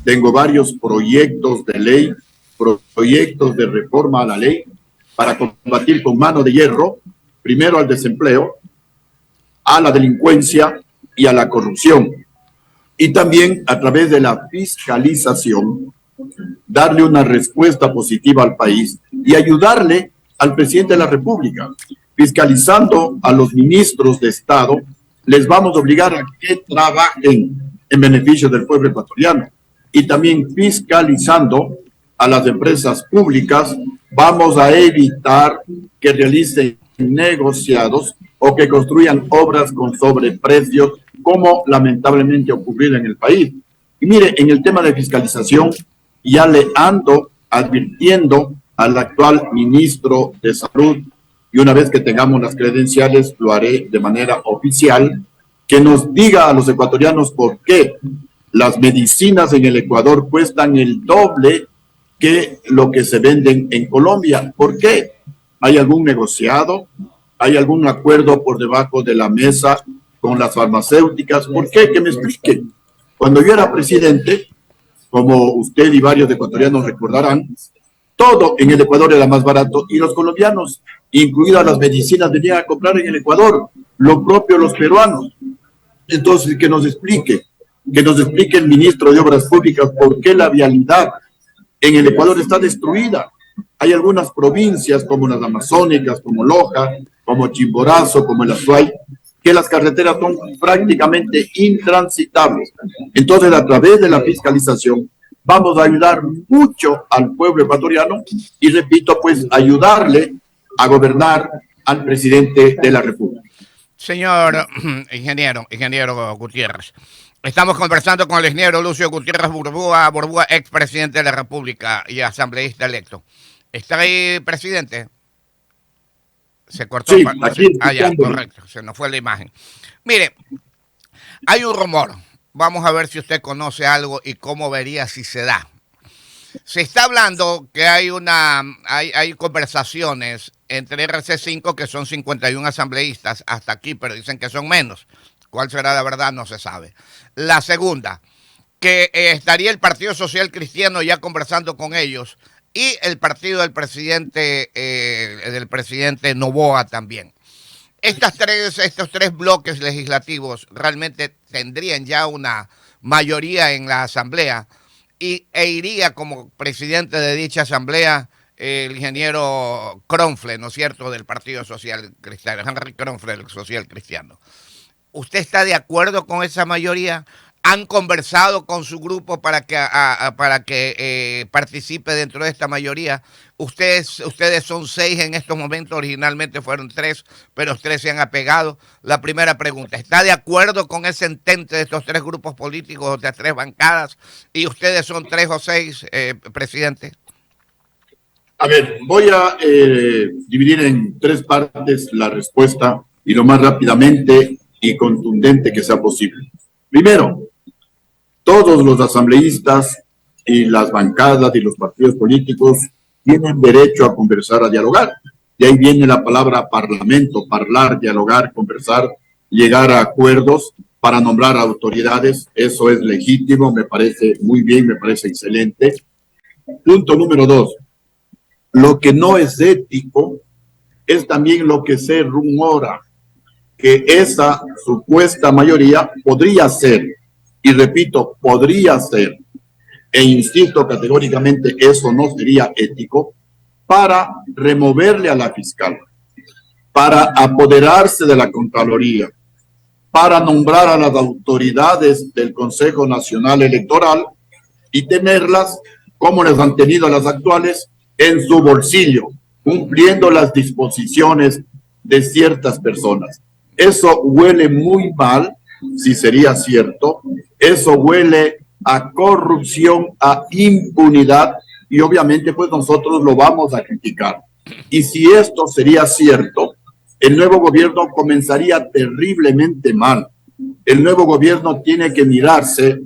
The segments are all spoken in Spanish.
tengo varios proyectos de ley, proyectos de reforma a la ley para combatir con mano de hierro, primero al desempleo, a la delincuencia y a la corrupción. Y también a través de la fiscalización, darle una respuesta positiva al país y ayudarle al presidente de la República. Fiscalizando a los ministros de Estado, les vamos a obligar a que trabajen en beneficio del pueblo ecuatoriano. Y también fiscalizando a las empresas públicas, vamos a evitar que realicen negociados o que construyan obras con sobreprecios, como lamentablemente ocurrió en el país. Y mire, en el tema de fiscalización, ya le ando advirtiendo al actual ministro de Salud, y una vez que tengamos las credenciales, lo haré de manera oficial, que nos diga a los ecuatorianos por qué las medicinas en el Ecuador cuestan el doble que lo que se venden en Colombia. ¿Por qué? ¿Hay algún negociado? ¿Hay algún acuerdo por debajo de la mesa con las farmacéuticas? ¿Por qué? Que me expliquen. Cuando yo era presidente, como usted y varios ecuatorianos recordarán, todo en el Ecuador era más barato y los colombianos, incluidas las medicinas, venían a comprar en el Ecuador, lo propio los peruanos. Entonces, que nos explique el ministro de Obras Públicas por qué la vialidad en el Ecuador está destruida. Hay algunas provincias como las amazónicas, como Loja, como Chimborazo, como el Azuay, que las carreteras son prácticamente intransitables. Entonces, a través de la fiscalización, vamos a ayudar mucho al pueblo ecuatoriano y, repito, pues ayudarle a gobernar al presidente de la República. Señor ingeniero Gutiérrez, estamos conversando con el ingeniero Lucio Gutiérrez Burbuja, expresidente de la República y asambleísta electo. ¿Está ahí, presidente? Se cortó. Sí, aquí ya, correcto, se nos fue la imagen. Mire, hay un rumor. Vamos a ver si usted conoce algo y cómo vería si se da. Se está hablando que hay conversaciones entre RC5, que son 51 asambleístas hasta aquí, pero dicen que son menos. ¿Cuál será la verdad? No se sabe. La segunda, que estaría el Partido Social Cristiano ya conversando con ellos y el partido del presidente Noboa también. Estos tres bloques legislativos realmente tendrían ya una mayoría en la asamblea e iría como presidente de dicha asamblea el ingeniero Kronfle, ¿no es cierto?, del Partido Social Cristiano, Henry Kronfle, del Social Cristiano. ¿Usted está de acuerdo con esa mayoría? ¿Han conversado con su grupo para que participe dentro de esta mayoría? Ustedes son 6 en estos momentos, originalmente fueron 3, pero 3 se han apegado. La primera pregunta, ¿está de acuerdo con ese entente de estos 3 grupos políticos, de 3 bancadas, y ustedes son 3 o 6, presidente? A ver, voy a dividir en 3 partes la respuesta y lo más rápidamente y contundente que sea posible. Primero, todos los asambleístas y las bancadas y los partidos políticos tienen derecho a conversar, a dialogar. De ahí viene la palabra parlamento, hablar, dialogar, conversar, llegar a acuerdos para nombrar autoridades. Eso es legítimo, me parece muy bien, me parece excelente. Punto número 2. Lo que no es ético es también lo que se rumora, que esa supuesta mayoría podría ser, y repito, podría ser, e insisto categóricamente, eso no sería ético, para removerle a la fiscal, para apoderarse de la Contraloría, para nombrar a las autoridades del Consejo Nacional Electoral y tenerlas, como les han tenido a las actuales, en su bolsillo, cumpliendo las disposiciones de ciertas personas. Eso huele muy mal, si sería cierto. Eso huele a corrupción, a impunidad, y obviamente pues nosotros lo vamos a criticar. Y si esto sería cierto, el nuevo gobierno comenzaría terriblemente mal. El nuevo gobierno tiene que mirarse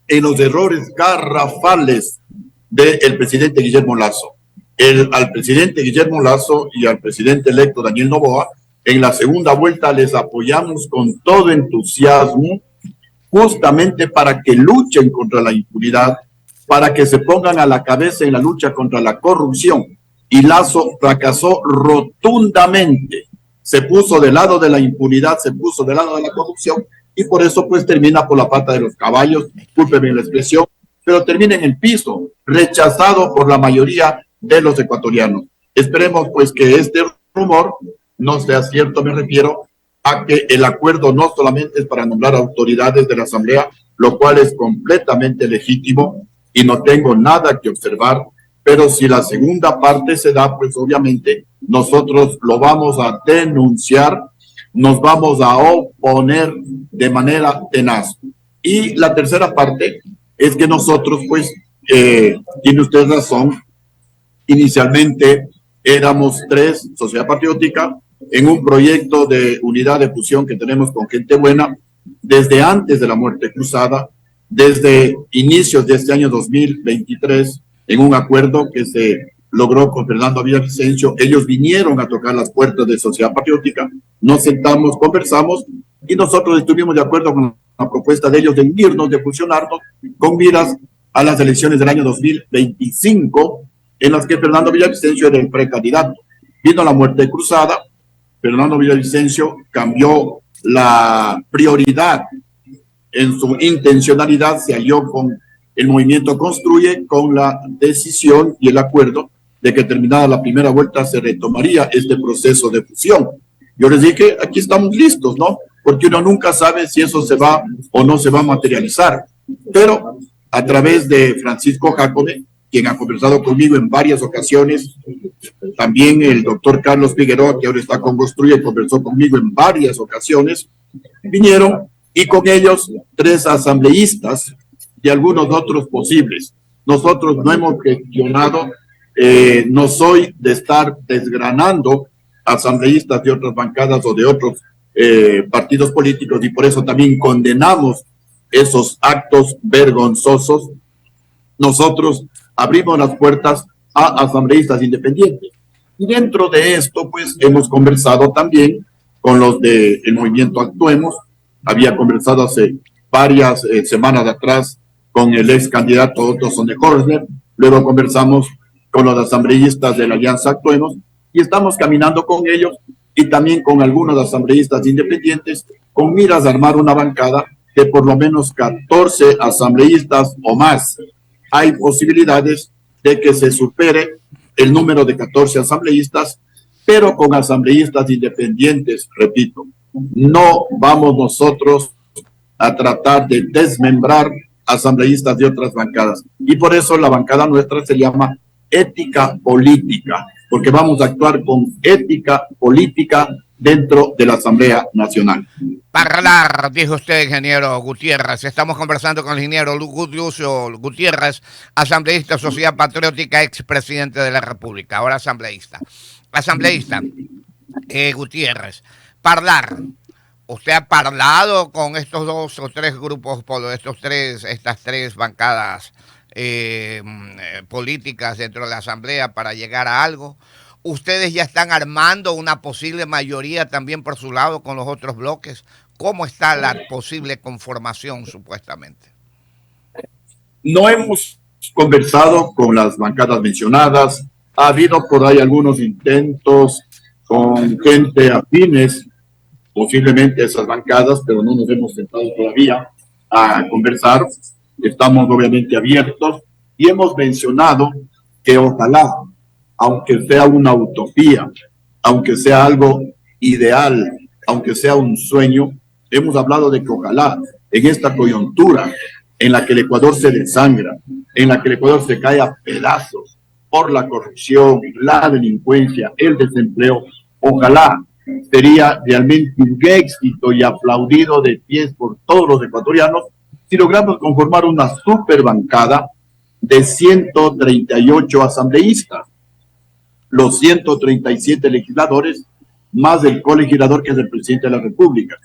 en los errores garrafales del presidente Guillermo Lasso. Al presidente Guillermo Lasso y al presidente electo Daniel Noboa, en la segunda vuelta les apoyamos con todo entusiasmo, justamente para que luchen contra la impunidad, para que se pongan a la cabeza en la lucha contra la corrupción. Y Lazo fracasó rotundamente. Se puso del lado de la impunidad, se puso del lado de la corrupción, y por eso pues termina por la pata de los caballos, discúlpeme la expresión, pero termina en el piso, rechazado por la mayoría de los ecuatorianos. Esperemos pues que este rumor no sea cierto, me refiero a que el acuerdo no solamente es para nombrar autoridades de la Asamblea, lo cual es completamente legítimo y no tengo nada que observar, pero si la segunda parte se da, pues obviamente nosotros lo vamos a denunciar, nos vamos a oponer de manera tenaz. Y la tercera parte es que nosotros, pues, tiene usted razón, inicialmente éramos 3, Sociedad Patriótica, en un proyecto de unidad de fusión que tenemos con gente buena, desde antes de la muerte cruzada, desde inicios de este año 2023, en un acuerdo que se logró con Fernando Villavicencio. Ellos vinieron a tocar las puertas de Sociedad Patriótica, nos sentamos, conversamos, y nosotros estuvimos de acuerdo con la propuesta de ellos de unirnos, de fusionarnos, con miras a las elecciones del año 2025, en las que Fernando Villavicencio era el precandidato. Vino la muerte cruzada, Fernando Villavicencio cambió la prioridad en su intencionalidad, se alió con el movimiento Construye, con la decisión y el acuerdo de que terminada la primera vuelta se retomaría este proceso de fusión. Yo les dije, aquí estamos listos, ¿no? Porque uno nunca sabe si eso se va o no se va a materializar. Pero a través de Francisco Jácome, quien ha conversado conmigo en varias ocasiones, también el doctor Carlos Figueroa, que ahora está con Construye, conversó conmigo en varias ocasiones, vinieron, y con ellos 3 asambleístas y algunos otros posibles. Nosotros no hemos gestionado, no soy de estar desgranando asambleístas de otras bancadas o de otros partidos políticos, y por eso también condenamos esos actos vergonzosos. Nosotros abrimos las puertas a asambleístas independientes. Y dentro de esto, pues, hemos conversado también con los del movimiento Actuemos. Había conversado hace varias semanas atrás con el ex candidato Otto Sonnenhorstner, luego conversamos con los asambleístas de la Alianza Actuemos, y estamos caminando con ellos y también con algunos asambleístas independientes, con miras a armar una bancada de por lo menos 14 asambleístas o más. Hay posibilidades de que se supere el número de 14 asambleístas, pero con asambleístas independientes, repito. No vamos nosotros a tratar de desmembrar asambleístas de otras bancadas. Y por eso la bancada nuestra se llama ética política, porque vamos a actuar con ética política dentro de la Asamblea Nacional. Parlar, dijo usted, ingeniero Gutiérrez. Estamos conversando con el ingeniero Lucio Gutiérrez, asambleísta, Sociedad Patriótica, expresidente de la República, ahora asambleísta. Asambleísta Gutiérrez, Parlar, ¿usted ha parlado con estos 2 o 3 grupos, estas 3 bancadas políticas dentro de la Asamblea para llegar a algo? ¿Ustedes ya están armando una posible mayoría también por su lado con los otros bloques? ¿Cómo está la posible conformación, supuestamente? No hemos conversado con las bancadas mencionadas. Ha habido por ahí algunos intentos con gente afines, posiblemente esas bancadas, pero no nos hemos sentado todavía a conversar. Estamos obviamente abiertos y hemos mencionado que ojalá, aunque sea una utopía, aunque sea algo ideal, aunque sea un sueño, hemos hablado de que ojalá en esta coyuntura en la que el Ecuador se desangra, en la que el Ecuador se cae a pedazos por la corrupción, la delincuencia, el desempleo, ojalá sería realmente un éxito y aplaudido de pies por todos los ecuatorianos si logramos conformar una super bancada de 138 asambleístas, los 137 legisladores, más el colegislador que es el presidente de la República.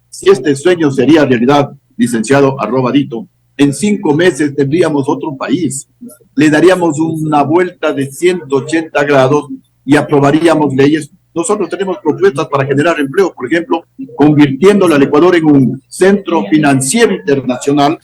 Si este sueño sería realidad, licenciado Arrobadito, en 5 meses tendríamos otro país. Le daríamos una vuelta de 180 grados y aprobaríamos leyes Nosotros tenemos propuestas para generar empleo, por ejemplo, convirtiéndolo al Ecuador en un centro financiero internacional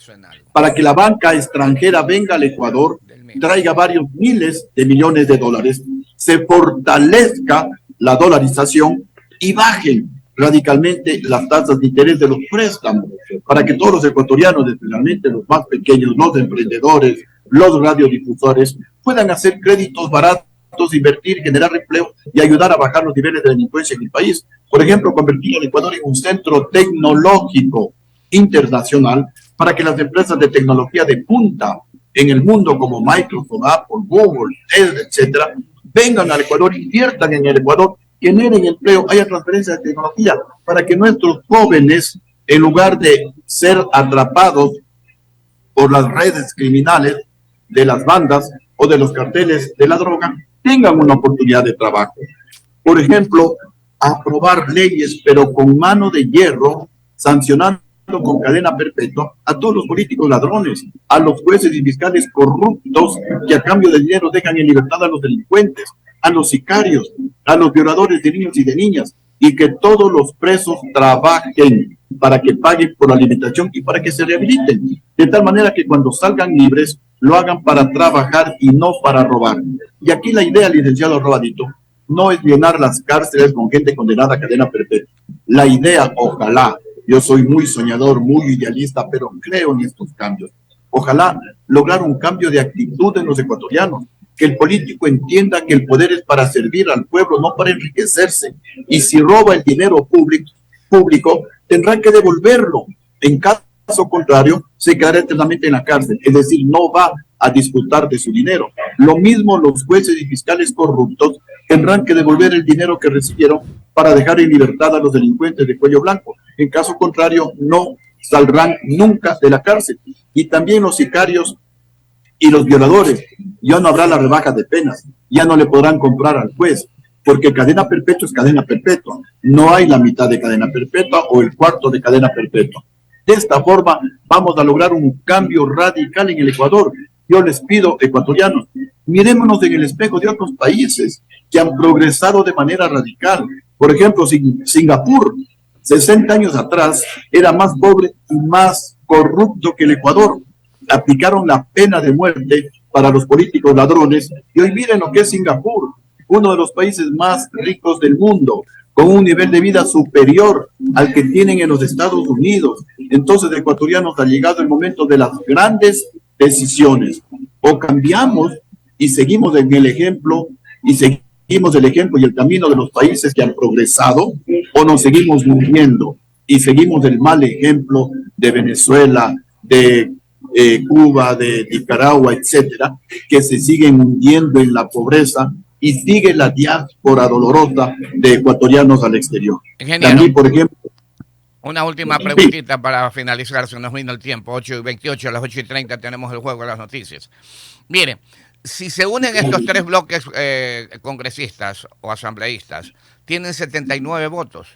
para que la banca extranjera venga al Ecuador, traiga varios miles de millones de dólares, se fortalezca la dolarización y bajen radicalmente las tasas de interés de los préstamos, para que todos los ecuatorianos, especialmente los más pequeños, los emprendedores, los radiodifusores, puedan hacer créditos baratos, invertir, generar empleo y ayudar a bajar los niveles de delincuencia en el país. Por ejemplo, convertir al Ecuador en un centro tecnológico internacional para que las empresas de tecnología de punta en el mundo como Microsoft, Apple, Google, etcétera, vengan al Ecuador, inviertan en el Ecuador, generen empleo, haya transferencia de tecnología, para que nuestros jóvenes, en lugar de ser atrapados por las redes criminales de las bandas o de los carteles de la droga, tengan una oportunidad de trabajo. Por ejemplo, aprobar leyes, pero con mano de hierro, sancionando con cadena perpetua a todos los políticos ladrones, a los jueces y fiscales corruptos que a cambio de dinero dejan en libertad a los delincuentes, a los sicarios, a los violadores de niños y de niñas, y que todos los presos trabajen para que paguen por la alimentación y para que se rehabiliten, de tal manera que cuando salgan libres lo hagan para trabajar y no para robar. Y aquí la idea, licenciado Robadito, no es llenar las cárceles con gente condenada a cadena perpetua. La idea, ojalá, yo soy muy soñador, muy idealista, pero creo en estos cambios. Ojalá lograr un cambio de actitud en los ecuatorianos, que el político entienda que el poder es para servir al pueblo, no para enriquecerse. Y si roba el dinero público tendrá que devolverlo. En caso contrario, se quedará eternamente en la cárcel, es decir, no va a disfrutar de su dinero. Lo mismo los jueces y fiscales corruptos tendrán que devolver el dinero que recibieron para dejar en libertad a los delincuentes de cuello blanco. En caso contrario, no saldrán nunca de la cárcel. Y también los sicarios y los violadores, ya no habrá la rebaja de penas, ya no le podrán comprar al juez, porque cadena perpetua es cadena perpetua. No hay la mitad de cadena perpetua o el cuarto de cadena perpetua. De esta forma vamos a lograr un cambio radical en el Ecuador. Yo les pido, ecuatorianos, mirémonos en el espejo de otros países que han progresado de manera radical. Por ejemplo, Singapur, 60 años atrás, era más pobre y más corrupto que el Ecuador. Aplicaron la pena de muerte para los políticos ladrones y hoy miren lo que es Singapur, uno de los países más ricos del mundo, con un nivel de vida superior al que tienen en los Estados Unidos. Entonces, ecuatorianos, ha llegado el momento de las grandes decisiones. O cambiamos y seguimos en el ejemplo, y seguimos el ejemplo y el camino de los países que han progresado, o nos seguimos muriendo y seguimos el mal ejemplo de Venezuela, de Cuba, de Nicaragua, etcétera, que se siguen hundiendo en la pobreza y sigue la diáspora dolorosa de ecuatorianos al exterior. Ingeniero, también, por ejemplo, una última preguntita sí, para finalizar, se nos vino el tiempo, 8:28, a las 8:30 tenemos el juego de las noticias. Mire, si se unen estos tres bloques congresistas o asambleístas, tienen 79 votos,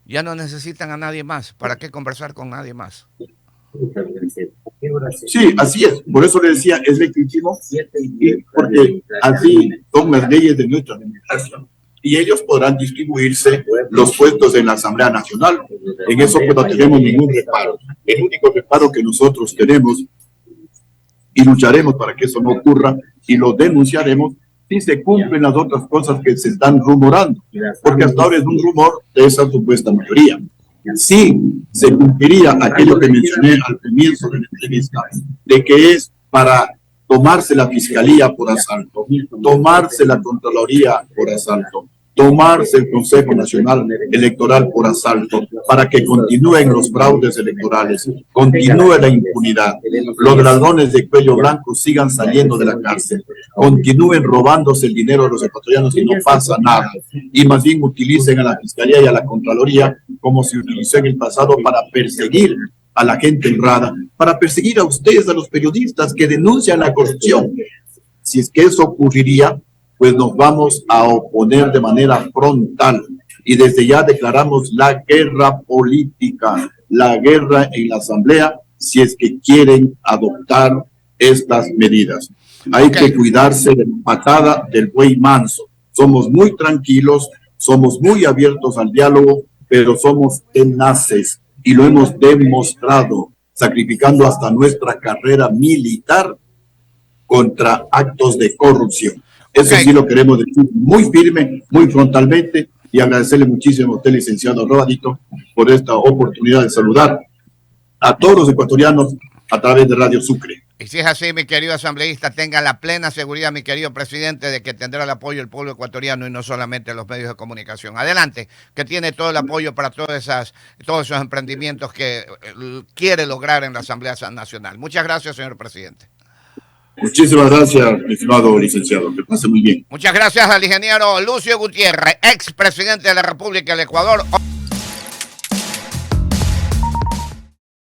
ya no necesitan a nadie más. ¿Para qué conversar con nadie más? Sí, así es. Por eso le decía, es legítimo, porque así son las leyes de nuestra administración. Y ellos podrán distribuirse los puestos en la Asamblea Nacional. En eso pues no tenemos ningún reparo. El único reparo que nosotros tenemos, y lucharemos para que eso no ocurra, y lo denunciaremos, si se cumplen las otras cosas que se están rumorando. Porque hasta ahora es un rumor de esa supuesta mayoría. Sí, se cumpliría aquello que mencioné al comienzo de la entrevista, de que es para tomarse la Fiscalía por asalto, tomarse la Contraloría por asalto, tomarse el Consejo Nacional Electoral por asalto, para que continúen los fraudes electorales, continúe la impunidad, los ladrones de cuello blanco sigan saliendo de la cárcel, continúen robándose el dinero de los ecuatorianos y no pasa nada, y más bien utilicen a la Fiscalía y a la Contraloría como se utilizó en el pasado para perseguir a la gente honrada, para perseguir a ustedes, a los periodistas que denuncian la corrupción. Si es que eso ocurriría, pues nos vamos a oponer de manera frontal y desde ya declaramos la guerra política, la guerra en la Asamblea, si es que quieren adoptar estas medidas. Hay que cuidarse de la patada del buey manso. Somos muy tranquilos, somos muy abiertos al diálogo, pero somos tenaces y lo hemos demostrado, sacrificando hasta nuestra carrera militar contra actos de corrupción. Eso sí lo queremos decir muy firme, muy frontalmente, y agradecerle muchísimo a usted, licenciado Rodadito, por esta oportunidad de saludar a todos los ecuatorianos a través de Radio Sucre. Y si es así, mi querido asambleísta, tenga la plena seguridad, mi querido presidente, de que tendrá el apoyo del pueblo ecuatoriano y no solamente los medios de comunicación. Adelante, que tiene todo el apoyo para todos esos emprendimientos que quiere lograr en la Asamblea Nacional. Muchas gracias, señor presidente. Muchísimas gracias, mi estimado licenciado. Que pase muy bien. Muchas gracias al ingeniero Lucio Gutiérrez, expresidente de la República del Ecuador.